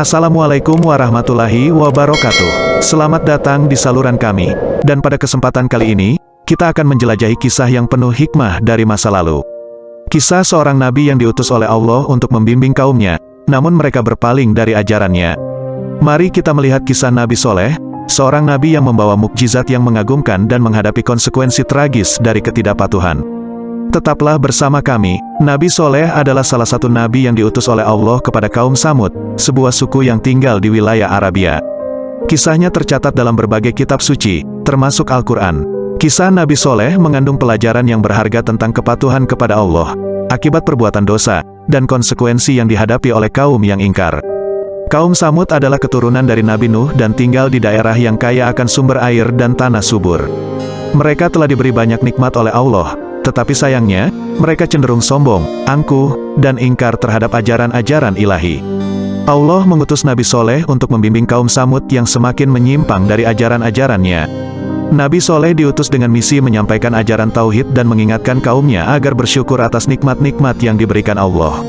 Assalamualaikum warahmatullahi wabarakatuh. Selamat datang di saluran kami. Dan pada kesempatan kali ini, kita akan menjelajahi kisah yang penuh hikmah dari masa lalu. Kisah seorang nabi yang diutus oleh Allah untuk membimbing kaumnya, namun mereka berpaling dari ajarannya. Mari kita melihat kisah Nabi Soleh, seorang nabi yang membawa mukjizat yang mengagumkan dan menghadapi konsekuensi tragis dari ketidakpatuhan. Tetaplah bersama kami. Nabi Soleh adalah salah satu nabi yang diutus oleh Allah kepada kaum Samud, sebuah suku yang tinggal di wilayah Arabia. Kisahnya tercatat dalam berbagai kitab suci, termasuk Al-Quran. Kisah Nabi Soleh mengandung pelajaran yang berharga tentang kepatuhan kepada Allah, akibat perbuatan dosa, dan konsekuensi yang dihadapi oleh kaum yang ingkar. Kaum Samud adalah keturunan dari Nabi Nuh dan tinggal di daerah yang kaya akan sumber air dan tanah subur. Mereka telah diberi banyak nikmat oleh Allah, tetapi sayangnya, mereka cenderung sombong, angkuh, dan ingkar terhadap ajaran-ajaran ilahi. Allah mengutus Nabi Soleh untuk membimbing kaum Samud yang semakin menyimpang dari ajaran-ajarannya. Nabi Soleh diutus dengan misi menyampaikan ajaran tauhid dan mengingatkan kaumnya agar bersyukur atas nikmat-nikmat yang diberikan Allah.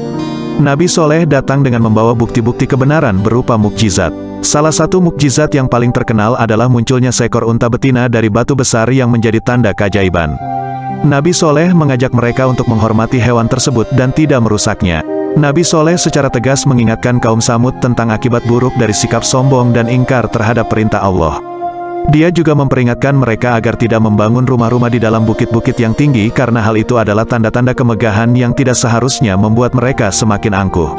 Nabi Soleh datang dengan membawa bukti-bukti kebenaran berupa mukjizat. Salah satu mukjizat yang paling terkenal adalah munculnya seekor unta betina dari batu besar yang menjadi tanda keajaiban. Nabi Soleh mengajak mereka untuk menghormati hewan tersebut dan tidak merusaknya. Nabi Soleh secara tegas mengingatkan kaum Samud tentang akibat buruk dari sikap sombong dan ingkar terhadap perintah Allah. Dia juga memperingatkan mereka agar tidak membangun rumah-rumah di dalam bukit-bukit yang tinggi karena hal itu adalah tanda-tanda kemegahan yang tidak seharusnya membuat mereka semakin angkuh.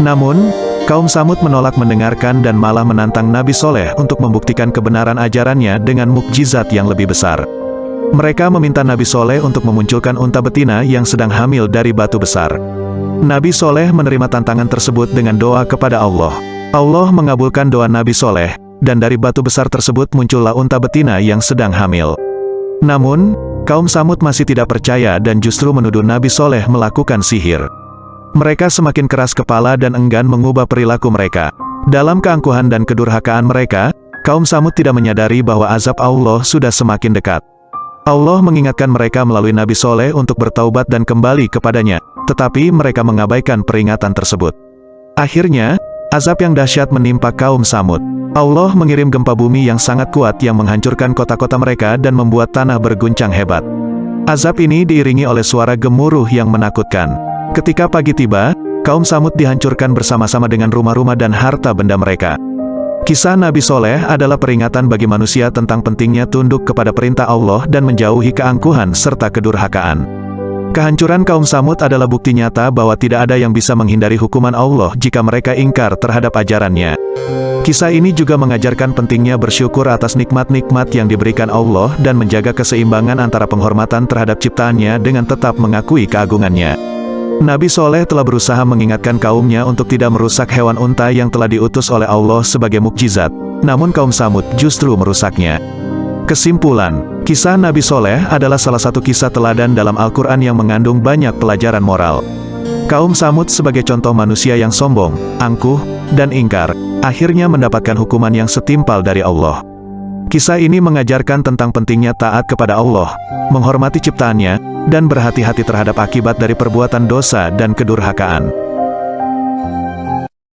Namun, kaum Samud menolak mendengarkan dan malah menantang Nabi Soleh untuk membuktikan kebenaran ajarannya dengan mukjizat yang lebih besar. Mereka meminta Nabi Soleh untuk memunculkan unta betina yang sedang hamil dari batu besar. Nabi Soleh menerima tantangan tersebut dengan doa kepada Allah. Allah mengabulkan doa Nabi Soleh, dan dari batu besar tersebut muncullah unta betina yang sedang hamil. Namun, kaum Samud masih tidak percaya dan justru menuduh Nabi Soleh melakukan sihir. Mereka semakin keras kepala dan enggan mengubah perilaku mereka. Dalam keangkuhan dan kedurhakaan mereka, kaum Samud tidak menyadari bahwa azab Allah sudah semakin dekat. Allah mengingatkan mereka melalui Nabi Soleh untuk bertaubat dan kembali kepadanya, tetapi mereka mengabaikan peringatan tersebut. Akhirnya, azab yang dahsyat menimpa kaum Samud. Allah mengirim gempa bumi yang sangat kuat yang menghancurkan kota-kota mereka dan membuat tanah berguncang hebat. Azab ini diiringi oleh suara gemuruh yang menakutkan. Ketika pagi tiba, kaum Samud dihancurkan bersama-sama dengan rumah-rumah dan harta benda mereka. Kisah Nabi Soleh adalah peringatan bagi manusia tentang pentingnya tunduk kepada perintah Allah dan menjauhi keangkuhan serta kedurhakaan. Kehancuran kaum Samud adalah bukti nyata bahwa tidak ada yang bisa menghindari hukuman Allah jika mereka ingkar terhadap ajarannya. Kisah ini juga mengajarkan pentingnya bersyukur atas nikmat-nikmat yang diberikan Allah dan menjaga keseimbangan antara penghormatan terhadap ciptaannya dengan tetap mengakui keagungannya. Nabi Soleh telah berusaha mengingatkan kaumnya untuk tidak merusak hewan unta yang telah diutus oleh Allah sebagai mukjizat, namun kaum Samud justru merusaknya. Kesimpulan, kisah Nabi Soleh adalah salah satu kisah teladan dalam Al-Quran yang mengandung banyak pelajaran moral. Kaum Samud sebagai contoh manusia yang sombong, angkuh, dan ingkar, akhirnya mendapatkan hukuman yang setimpal dari Allah. Kisah ini mengajarkan tentang pentingnya taat kepada Allah, menghormati ciptaannya, dan berhati-hati terhadap akibat dari perbuatan dosa dan kedurhakaan.